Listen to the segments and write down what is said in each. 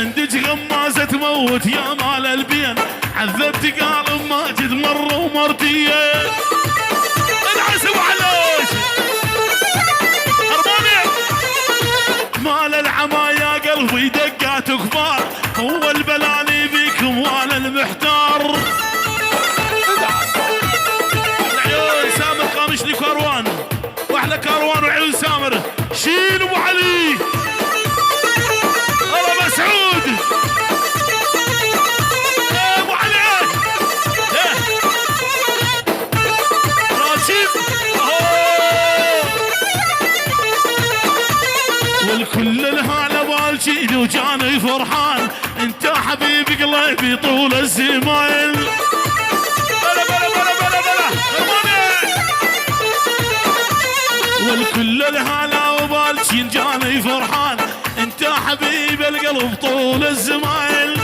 عندك غمازة تموت يا مال البين، عذبت قال ماجد مرة ومرتين. انعسوا عليش هرموني مال العمايا قلبي دقات كبار، هو البلاني بيكم وانا المحتار. العيون سامر قامش لي كاروان واحلى كاروان وعيون سامر. شيل ابو علي الله مسعود ابو علي راشد والكل الهالة بالجيل وجاني فرحان، انت حبيبي قلبي طول الزمان. بلا بلا بلا بلا بلا والكل الهالة وبالجيل جاني فرحان، انت حبيب القلب طول الزمان.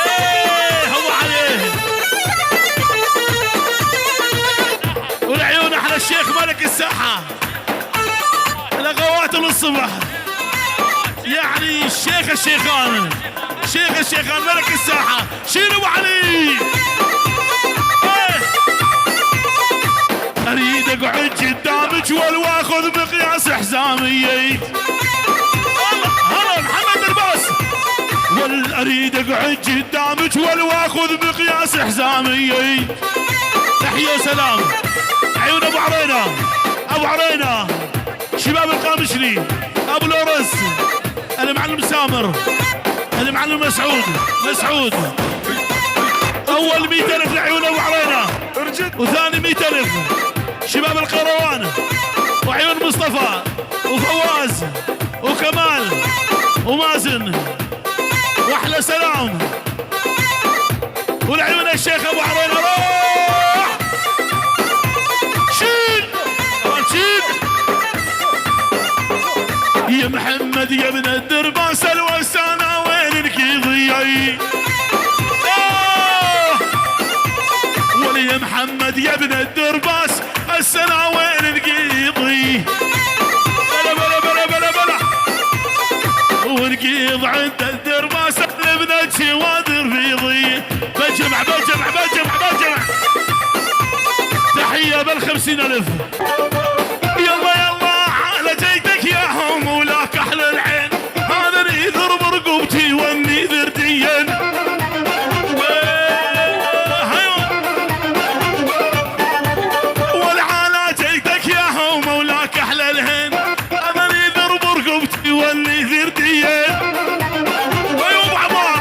ايه هو عليه والعيون احلى الشيخ ملك الساحة لغوات للصبح، يعني الشيخان ملك الساحة. شيلوا ابو علي اريد اقعد قدامك ولو اخذ مقياس حزامي. هلا محمد درباس اريد اقعد قدامك ولو اخذ مقياس حزامي. تحيه وسلام عيون ابو عرينه شباب القامشلي، ابو لورنس، المعلم سامر، المعلم مسعود. اول 100,000 لعيون ابو عرينه، وثاني 100,000 شباب القروان وعيون مصطفى وفواز وكمال ومازن واحلى سلام والعيون الشيخ ابو عرينه. روح شيل يا محمد يا ابن الدرباس الوسانة وينك ضيعي. ولي يا محمد يا ابن الدرباس السنة وين نقيضي. بلا بلا بلا بلا بلا ونقيض عند الدرباس ابن شوادر بيضي. بجمع تحية بال50,000. يلا على جيدك يا هم ولاك احلى العين، هذا نيذر برقبتي والنيذر دين. والعالى جيدك يا هم ولاك احلى العين، هذا نيذر برقبتي والنيذر دين. ايوه عمار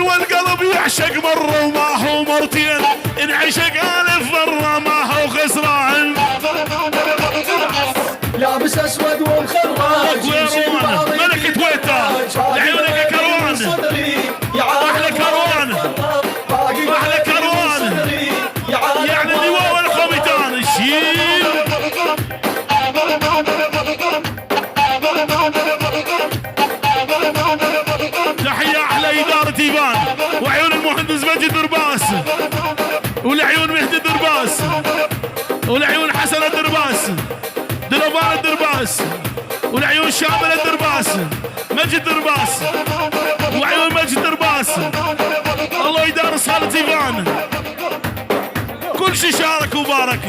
والقلب يعشق مرة وما هو مرتين، ان عشق 1000 مرة ما هو خسران. لابس اسود ومخراج ملك تويتا لعيونك يا كروان، احلى كروان يعني اللواء والخومتان. الشيل تحية احلى ادارة ايبان وعيون المهندس مجد درباس، والعيون مهدي درباس، والعيون حسن الدرباس، دلوبان الدرباس، والعيون شامل الدرباس، مجد درباس، وعيون مجد درباس. الله يدار صالة ايفان، كل شي شارك وبارك.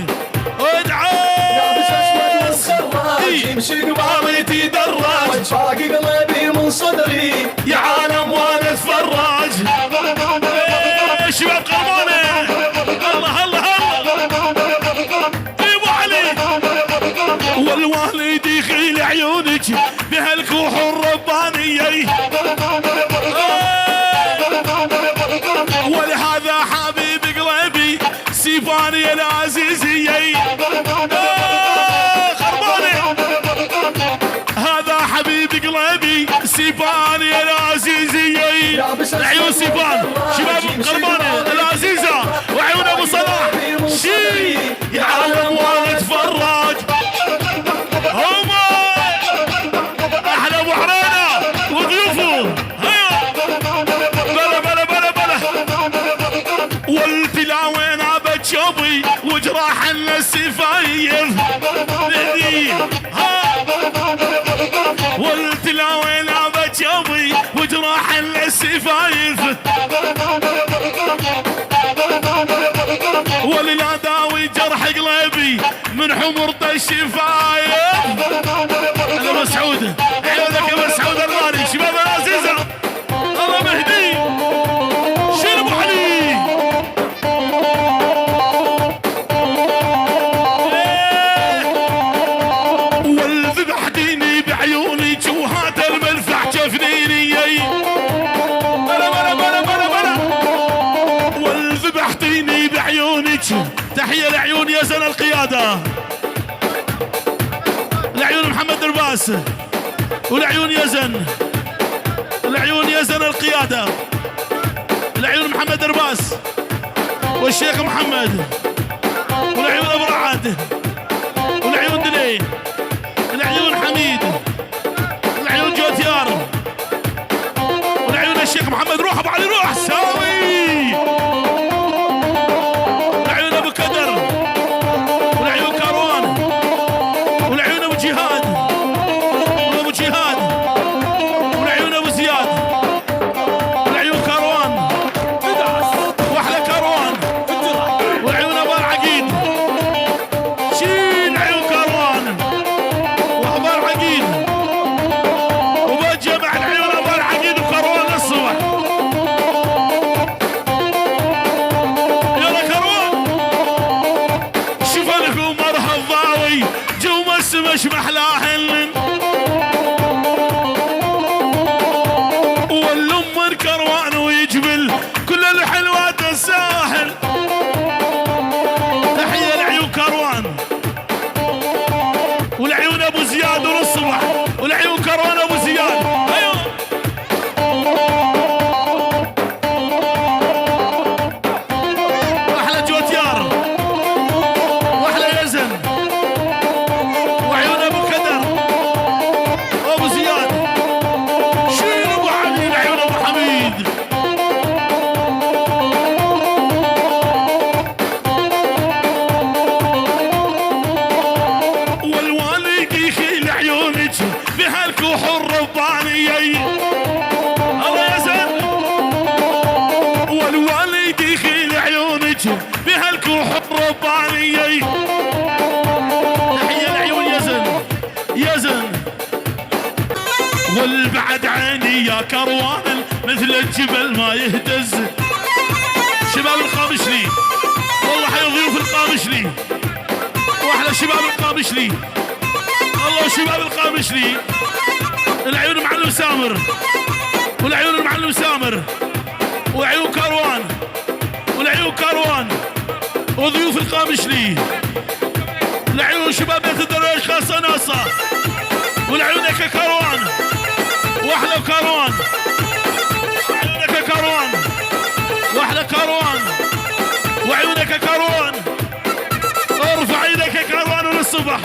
لابس اسود ومخراج يمشي قبالتي دراج، باقي قلبي من صدري يا عالم وانا اتفرج. شباب قرمانه الله ابو علي والوالد يخيل عيونك بهالكوح الربانيه، ولهذا حبيب قلبي سيفاني العزيزيه. خربانه هذا حبيب قلبي سيفاني العزيزيه. عيون سيفان شباب قربانه العزيزه وعيون ابو صلاح. شي يا عالم وانا اتفرج. هما احلى ابو عرينه وضيوفه. بلا والتلاوين عبد شوبي وجراح السفايف. ها داوي جرح قلبي من حمرة الشفايف. انا مسعود عيونك يا مسعود الغالي شباب العزيزة الله مهدي شيل ابو علي. والذبحتيني بعيوني وهات الملفح جفنيني بلا بلا بلا بلا بلا. والذبحتيني بعيونك. تحية لعيون يزن القيادة، لعيون محمد درباس ولعيون يزن، لعيون يزن القيادة، لعيون محمد درباس والشيخ محمد ولعيون ابو رعد ولعيون دلي ولعيون حميد ولعيون جوتيار ولعيون الشيخ محمد. روح ابو علي روح ساوي. ولعيون ابو كدر ولعيون كاروان ولعيون ابو جهاد وابو جهاد ولعيون ابو زياد ولعيون كاروان واحلى كاروان ولعيون ابو العقيد. شيل عيون كاروان وابو العقيد وبجمع العيون ابو العقيد وكاروان للصبح. يلا كاروان شوف لكم مرها الضاوي جو مسمش محلاهن والام الكروان ويجبل كل الحلوات الساحل. تحية لعيون كروان والعيون ابو زياد والصبح والعيون كروان ابو زياد. ايوه واحلى جوتيار واحلى يزن وعيون ابو كدر وابو زياد. شيل ابو علي لعيون ابو حميد. والوالد يخيل عيونك بهالكوح الرباني الله يزن. والوالد يخيل عيونك بهالكوح الرباني. تحية لعيون يزن يزن. والبعد عيني يا كروان مثل الجبل ما يهتز. شباب القامشلي والله حي ضيوف القامشلي واحلى شباب القامشلي الله شباب القامشلي. العيون معلم سامر والعيون المعلم سامر وعيون كاروان والعيون كاروان وضيوف القامشلي. العيون شباب بيت الدرويش خاصة ناصة والعيونك يا كاروان واحلى كاروان. عيونك يا كاروان واحلى كاروان وعيونك يا كاروان. ارفع ايدك يا كاروان وللصبح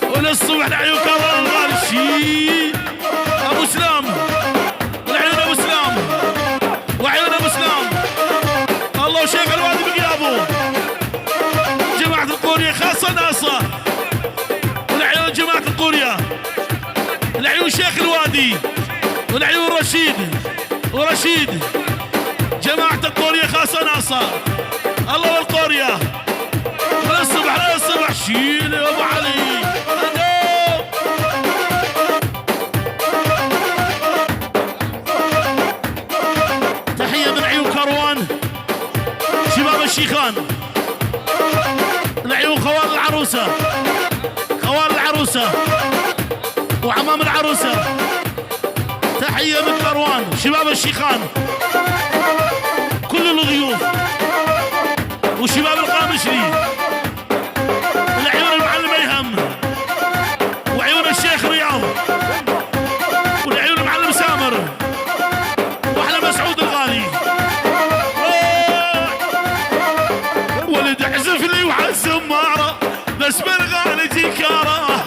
وللصبح لعيون كاروان الغالي. شي ابو سلام والعيون ابو سلام وعيون ابو سلام الله وشيخ الوادي بقيابه. جماعة القورية خاصة ناصة والعيون جماعة القورية. العيون شيخ الوادي والعيون رشيد ورشيد. جماعة القورية خاصة ناصة الله والقورية. للصبح للصبح شيل يا ابو علي. تحية من عيون كروان شباب الشيخان. العيون خوال العروسة خوال العروسة وعمام العروسة. تحية من كروان شباب الشيخان كل الضيوف وشباب القامشلي. العيون المعلم ايهم وعيون الشيخ رياض والعيون المعلم سامر واحلى مسعود الغالي. ولد احزف لي وعالزمارة بس بالغالي تكاره.